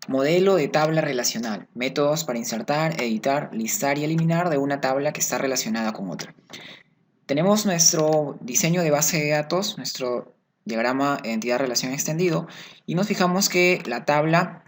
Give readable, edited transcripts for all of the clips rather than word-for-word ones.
Modelo de tabla relacional. Métodos para insertar, editar, listar y eliminar de una tabla que está relacionada con otra. Tenemos nuestro diseño de base de datos, nuestro diagrama entidad-relación extendido, y nos fijamos que la tabla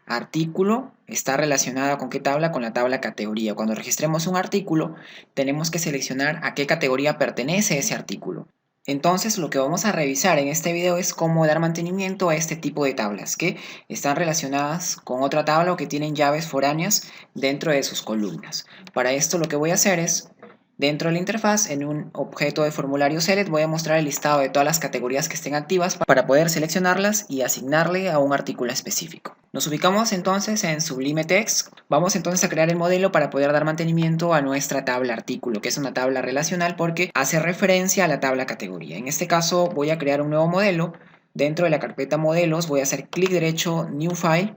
artículo está relacionada con qué tabla, con la tabla categoría. Cuando registremos un artículo, tenemos que seleccionar a qué categoría pertenece ese artículo. Entonces, lo que vamos a revisar en este video es cómo dar mantenimiento a este tipo de tablas que están relacionadas con otra tabla o que tienen llaves foráneas dentro de sus columnas. Para esto lo que voy a hacer es, dentro de la interfaz, en un objeto de formulario select, voy a mostrar el listado de todas las categorías que estén activas para poder seleccionarlas y asignarle a un artículo específico. Nos ubicamos entonces en Sublime Text. Vamos entonces a crear el modelo para poder dar mantenimiento a nuestra tabla artículo, que es una tabla relacional porque hace referencia a la tabla categoría. En este caso voy a crear un nuevo modelo. Dentro de la carpeta modelos voy a hacer clic derecho, New File,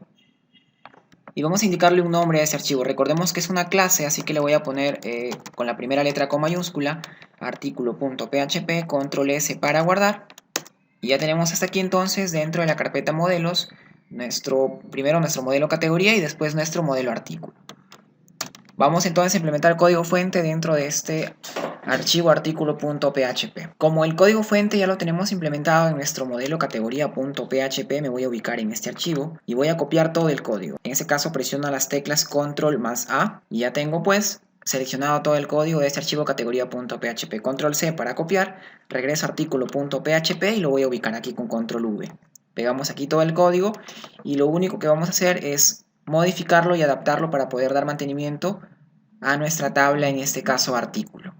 y vamos a indicarle un nombre a ese archivo. Recordemos que es una clase, así que le voy a poner con la primera letra con mayúscula, artículo.php, control S para guardar. Y ya tenemos hasta aquí entonces dentro de la carpeta modelos primero nuestro modelo categoría y después nuestro modelo artículo. Vamos entonces a implementar el código fuente dentro de este archivo artículo.php. Como el código fuente ya lo tenemos implementado en nuestro modelo categoría.php, me voy a ubicar en este archivo y voy a copiar todo el código. En ese caso presiono las teclas control más A y ya tengo pues seleccionado todo el código de este archivo categoría.php. Control C para copiar, regreso a artículo.php y lo voy a ubicar aquí con control V. Pegamos aquí todo el código y lo único que vamos a hacer es modificarlo y adaptarlo para poder dar mantenimiento a nuestra tabla, en este caso artículo.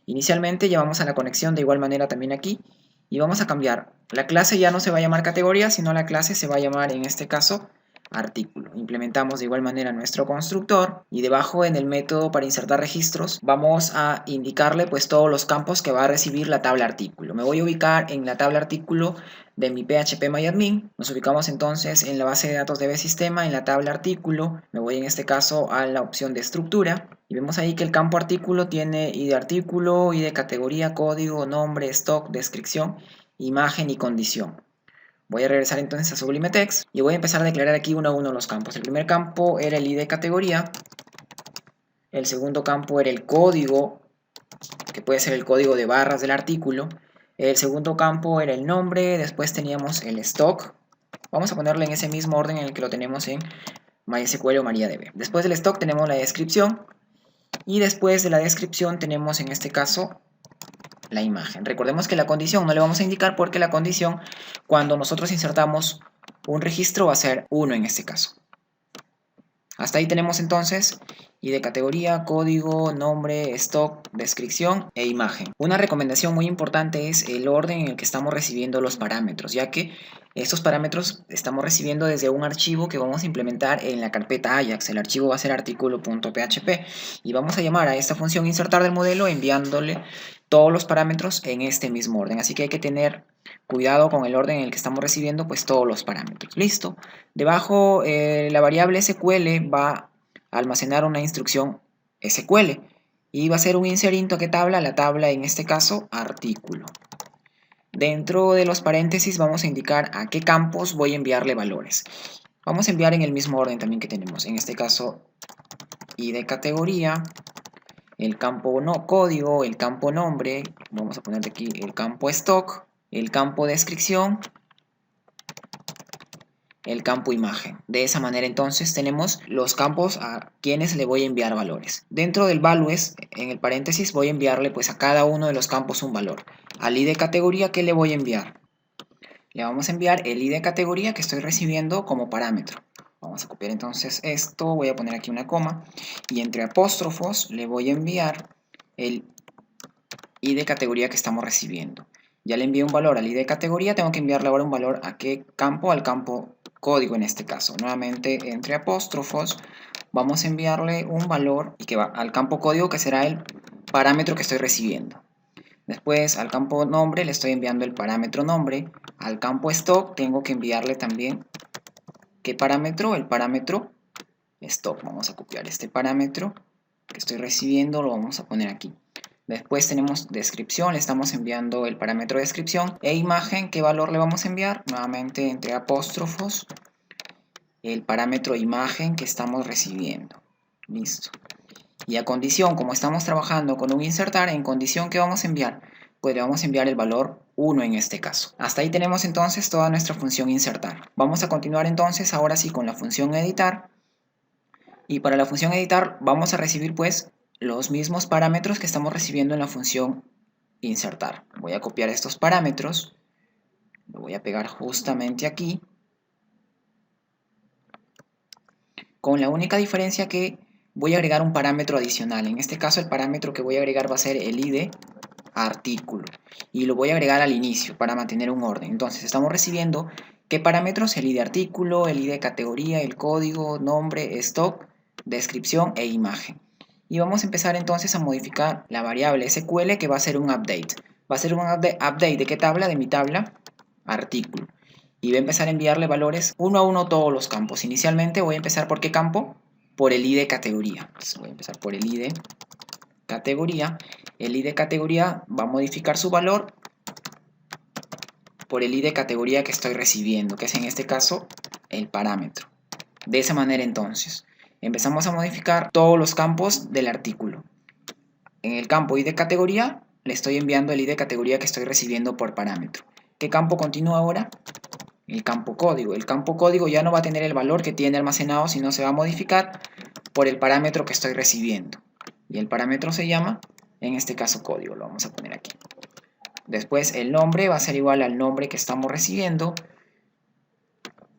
Inicialmente llevamos a la conexión de igual manera también aquí y vamos a cambiar. La clase ya no se va a llamar categoría, sino la clase se va a llamar en este caso artículo. Implementamos de igual manera nuestro constructor y debajo en el método para insertar registros vamos a indicarle pues todos los campos que va a recibir la tabla artículo. Me voy a ubicar en la tabla artículo de mi phpMyAdmin. Nos ubicamos entonces en la base de datos de bsistema, en la tabla artículo. Me voy en este caso a la opción de estructura y vemos ahí que el campo artículo tiene ID artículo, ID categoría, código, nombre, stock, descripción, imagen y condición. Voy a regresar entonces a Sublime Text y voy a empezar a declarar aquí uno a uno los campos. El primer campo era el ID categoría, el segundo campo era el código, que puede ser el código de barras del artículo, el segundo campo era el nombre, después teníamos el stock, vamos a ponerlo en ese mismo orden en el que lo tenemos en MySQL o MariaDB. Después del stock tenemos la descripción y después de la descripción tenemos en este caso la imagen. Recordemos que la condición no le vamos a indicar porque la condición cuando nosotros insertamos un registro va a ser 1 en este caso. Hasta ahí tenemos entonces ID categoría, código, nombre, stock, descripción e imagen. Una recomendación muy importante es el orden en el que estamos recibiendo los parámetros, ya que estos parámetros estamos recibiendo desde un archivo que vamos a implementar en la carpeta Ajax. El archivo va a ser artículo.php y vamos a llamar a esta función insertar del modelo enviándole todos los parámetros en este mismo orden. Así que hay que tener cuidado con el orden en el que estamos recibiendo pues todos los parámetros. Listo. Debajo la variable SQL va a almacenar una instrucción SQL y va a ser un insert into a qué tabla, la tabla en este caso artículo. Dentro de los paréntesis vamos a indicar a qué campos voy a enviarle valores. Vamos a enviar en el mismo orden también que tenemos, en este caso ID categoría, el campo no código, el campo nombre, vamos a poner aquí el campo stock, el campo descripción, el campo imagen. De esa manera entonces tenemos los campos a quienes le voy a enviar valores. Dentro del values, en el paréntesis, voy a enviarle pues a cada uno de los campos un valor. Al ID categoría, ¿qué le voy a enviar? Le vamos a enviar el ID categoría que estoy recibiendo como parámetro. Vamos a copiar entonces esto, voy a poner aquí una coma y entre apóstrofos le voy a enviar el ID categoría que estamos recibiendo. Ya le envié un valor al ID categoría, tengo que enviarle ahora un valor a qué campo, al campo código en este caso. Nuevamente entre apóstrofos vamos a enviarle un valor y que va al campo código que será el parámetro que estoy recibiendo. Después al campo nombre le estoy enviando el parámetro nombre. Al campo stock tengo que enviarle también ¿qué parámetro? El parámetro stock. Vamos a copiar este parámetro que estoy recibiendo, lo vamos a poner aquí. Después tenemos descripción, le estamos enviando el parámetro descripción e imagen, ¿qué valor le vamos a enviar? Nuevamente entre apóstrofos, el parámetro imagen que estamos recibiendo. Listo. Y a condición, como estamos trabajando con un insertar, en condición que vamos a enviar, pues le vamos a enviar el valor 1 en este caso. Hasta ahí tenemos entonces toda nuestra función insertar. Vamos a continuar entonces ahora sí con la función editar. Y para la función editar vamos a recibir pues los mismos parámetros que estamos recibiendo en la función insertar. Voy a copiar estos parámetros, lo voy a pegar justamente aquí, con la única diferencia que voy a agregar un parámetro adicional. En este caso el parámetro que voy a agregar va a ser el id artículo y lo voy a agregar al inicio para mantener un orden. Entonces estamos recibiendo ¿qué parámetros? El id artículo, el id categoría, el código, nombre, stock, descripción e imagen. Y vamos a empezar entonces a modificar la variable SQL que va a ser un update. Va a ser un update ¿de qué tabla? De mi tabla artículo. Y voy a empezar a enviarle valores uno a uno a todos los campos. Inicialmente voy a empezar ¿por qué campo? Por el id categoría. Entonces voy a empezar por el id categoría. El id categoría va a modificar su valor por el id categoría que estoy recibiendo, que es en este caso el parámetro. De esa manera entonces empezamos a modificar todos los campos del artículo. En el campo id categoría le estoy enviando el id categoría que estoy recibiendo por parámetro. ¿Qué campo continúa ahora? El campo código. El campo código ya no va a tener el valor que tiene almacenado, sino se va a modificar por el parámetro que estoy recibiendo. Y el parámetro se llama, en este caso, código. Lo vamos a poner aquí. Después el nombre va a ser igual al nombre que estamos recibiendo.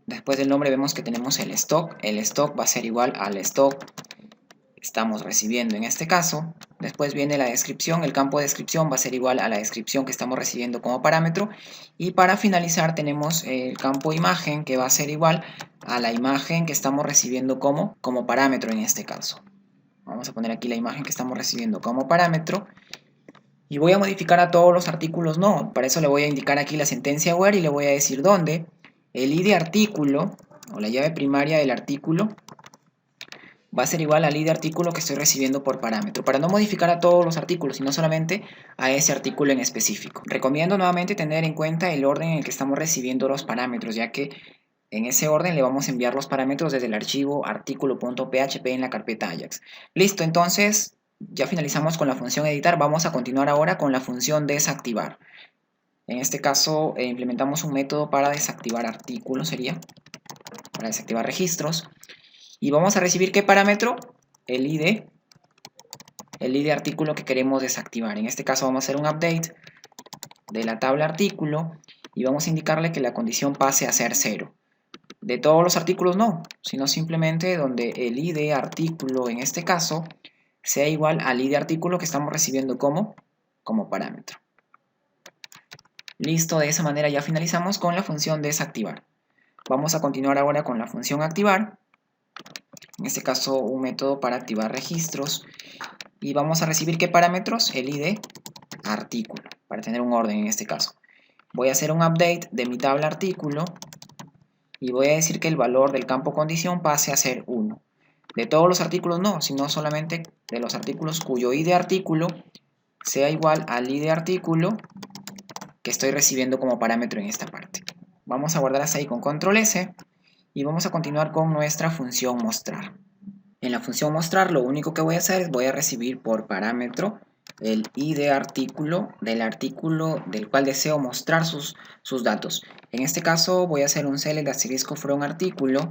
Después del nombre vemos que tenemos el stock. El stock va a ser igual al stock que estamos recibiendo en este caso. Después viene la descripción. El campo de descripción va a ser igual a la descripción que estamos recibiendo como parámetro. Y para finalizar tenemos el campo imagen que va a ser igual a la imagen que estamos recibiendo como parámetro en este caso. Vamos a poner aquí la imagen que estamos recibiendo como parámetro. Y voy a modificar a todos los artículos no. Para eso le voy a indicar aquí la sentencia where y le voy a decir dónde el id artículo o la llave primaria del artículo va a ser igual al id artículo que estoy recibiendo por parámetro, para no modificar a todos los artículos, sino solamente a ese artículo en específico. Recomiendo nuevamente tener en cuenta el orden en el que estamos recibiendo los parámetros, ya que en ese orden le vamos a enviar los parámetros desde el archivo artículo.php en la carpeta Ajax. Listo, entonces ya finalizamos con la función editar. Vamos a continuar ahora con la función desactivar. En este caso implementamos un método para desactivar artículos, sería para desactivar registros. Y vamos a recibir ¿qué parámetro? El id artículo que queremos desactivar. En este caso vamos a hacer un update de la tabla artículo y vamos a indicarle que la condición pase a ser 0. De todos los artículos no, sino simplemente donde el id artículo en este caso sea igual al id artículo que estamos recibiendo como parámetro. Listo, de esa manera ya finalizamos con la función desactivar. Vamos a continuar ahora con la función activar. En este caso un método para activar registros. Y vamos a recibir ¿qué parámetros? El id artículo, para tener un orden en este caso. Voy a hacer un update de mi tabla artículo y voy a decir que el valor del campo condición pase a ser 1. De todos los artículos no, sino solamente de los artículos cuyo id artículo sea igual al id artículo que estoy recibiendo como parámetro en esta parte. Vamos a guardar hasta ahí con control S y vamos a continuar con nuestra función mostrar. En la función mostrar lo único que voy a hacer es voy a recibir por parámetro el id artículo del artículo del cual deseo mostrar sus datos. En este caso voy a hacer un select asterisco from artículo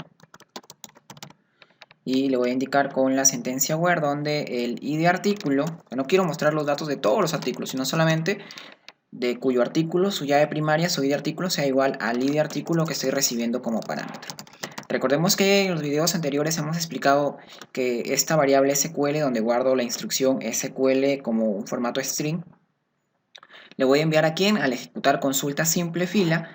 y le voy a indicar con la sentencia where donde el id artículo, no quiero mostrar los datos de todos los artículos, sino solamente de cuyo artículo, su llave primaria, su id artículo sea igual al id artículo que estoy recibiendo como parámetro. Recordemos que en los videos anteriores hemos explicado que esta variable SQL donde guardo la instrucción SQL como un formato string, le voy a enviar a quién, al ejecutar consulta simple fila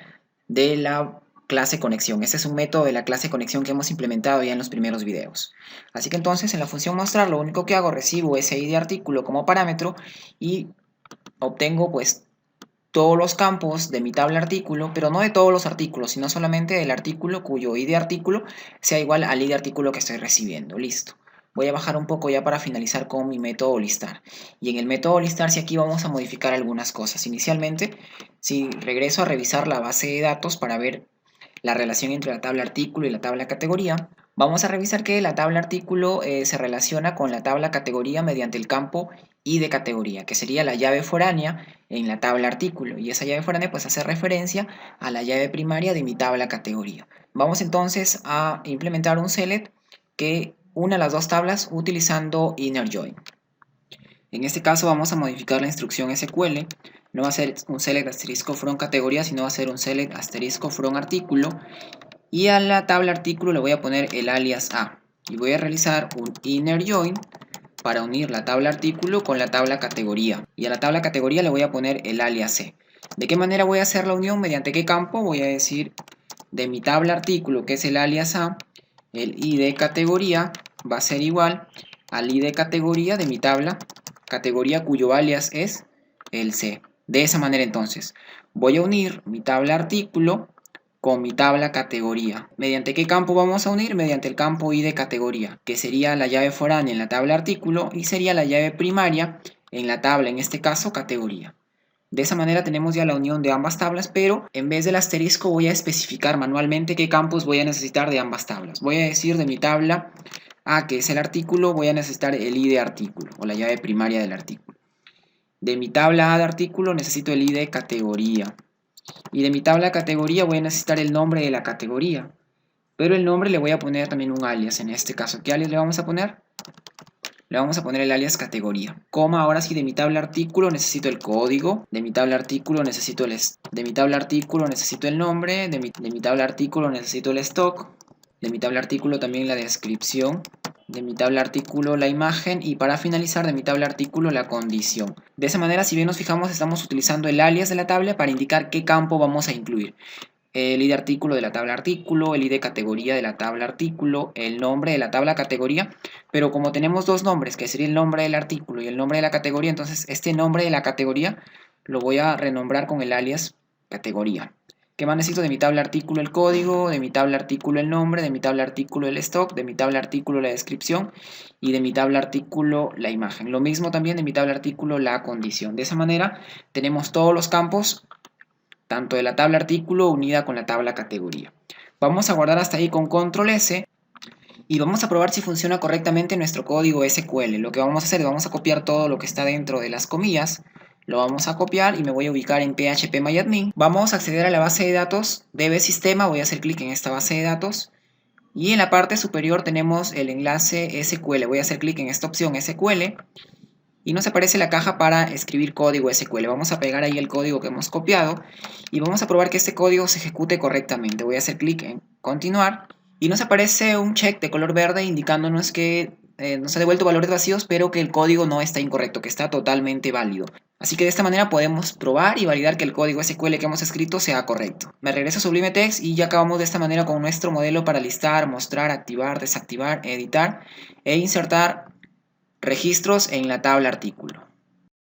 de la clase conexión. Ese es un método de la clase conexión que hemos implementado ya en los primeros videos. Así que entonces en la función mostrar lo único que hago, recibo ese id artículo como parámetro y obtengo pues todos los campos de mi tabla artículo, pero no de todos los artículos, sino solamente del artículo cuyo id artículo sea igual al id artículo que estoy recibiendo. Listo. Voy a bajar un poco ya para finalizar con mi método listar. Y en el método listar, si aquí vamos a modificar algunas cosas. Inicialmente, si regreso a revisar la base de datos para ver la relación entre la tabla artículo y la tabla categoría, vamos a revisar que la tabla artículo se relaciona con la tabla categoría mediante el campo id categoría, que sería la llave foránea en la tabla artículo, y esa llave foránea pues hace referencia a la llave primaria de mi tabla categoría. Vamos entonces a implementar un select que una las dos tablas utilizando inner join. En este caso vamos a modificar la instrucción SQL, no va a ser un select asterisco from categoría, sino va a ser un select asterisco from artículo, y a la tabla artículo le voy a poner el alias A, y voy a realizar un inner join para unir la tabla artículo con la tabla categoría, y a la tabla categoría le voy a poner el alias C. ¿De qué manera voy a hacer la unión? ¿Mediante qué campo? Voy a decir de mi tabla artículo, que es el alias A, el id categoría va a ser igual al id categoría de mi tabla categoría cuyo alias es el C. De esa manera entonces voy a unir mi tabla artículo con mi tabla categoría. ¿Mediante qué campo vamos a unir? Mediante el campo id categoría, que sería la llave foránea en la tabla artículo y sería la llave primaria en la tabla, en este caso categoría. De esa manera tenemos ya la unión de ambas tablas, pero en vez del asterisco voy a especificar manualmente qué campos voy a necesitar de ambas tablas. Voy a decir de mi tabla A, que es el artículo, voy a necesitar el id artículo o la llave primaria del artículo. De mi tabla A de artículo necesito el id categoría. Y de mi tabla categoría voy a necesitar el nombre de la categoría. Pero el nombre le voy a poner también un alias en este caso. ¿Qué alias le vamos a poner? Le vamos a poner el alias categoría. Coma, ahora sí, de mi tabla artículo necesito el código, de mi tabla artículo necesito de mi tabla artículo necesito el nombre, de mi tabla artículo necesito el stock, de mi tabla artículo también la descripción, de mi tabla artículo la imagen y para finalizar de mi tabla artículo la condición. De esa manera, si bien nos fijamos, estamos utilizando el alias de la tabla para indicar qué campo vamos a incluir. El id artículo de la tabla artículo, el id categoría de la tabla artículo, el nombre de la tabla categoría, pero como tenemos dos nombres, que sería el nombre del artículo y el nombre de la categoría, entonces este nombre de la categoría lo voy a renombrar con el alias categoría. ¿Qué más necesito? De mi tabla artículo el código, de mi tabla artículo el nombre, de mi tabla artículo el stock, de mi tabla artículo la descripción y de mi tabla artículo la imagen. Lo mismo también de mi tabla artículo la condición. De esa manera tenemos todos los campos tanto de la tabla artículo unida con la tabla categoría. Vamos a guardar hasta ahí con control S y vamos a probar si funciona correctamente nuestro código SQL. Lo que vamos a hacer es vamos a copiar todo lo que está dentro de las comillas, lo vamos a copiar y me voy a ubicar en phpMyAdmin. Vamos a acceder a la base de datos DB Sistema, voy a hacer clic en esta base de datos y en la parte superior tenemos el enlace SQL. Voy a hacer clic en esta opción SQL y nos aparece la caja para escribir código SQL. Vamos a pegar ahí el código que hemos copiado y vamos a probar que este código se ejecute correctamente. Voy a hacer clic en continuar y nos aparece un check de color verde indicándonos que nos ha devuelto valores vacíos, pero que el código no está incorrecto, que está totalmente válido. Así que de esta manera podemos probar y validar que el código SQL que hemos escrito sea correcto. Me regreso a Sublime Text y ya acabamos de esta manera con nuestro modelo para listar, mostrar, activar, desactivar, editar e insertar registros en la tabla artículo.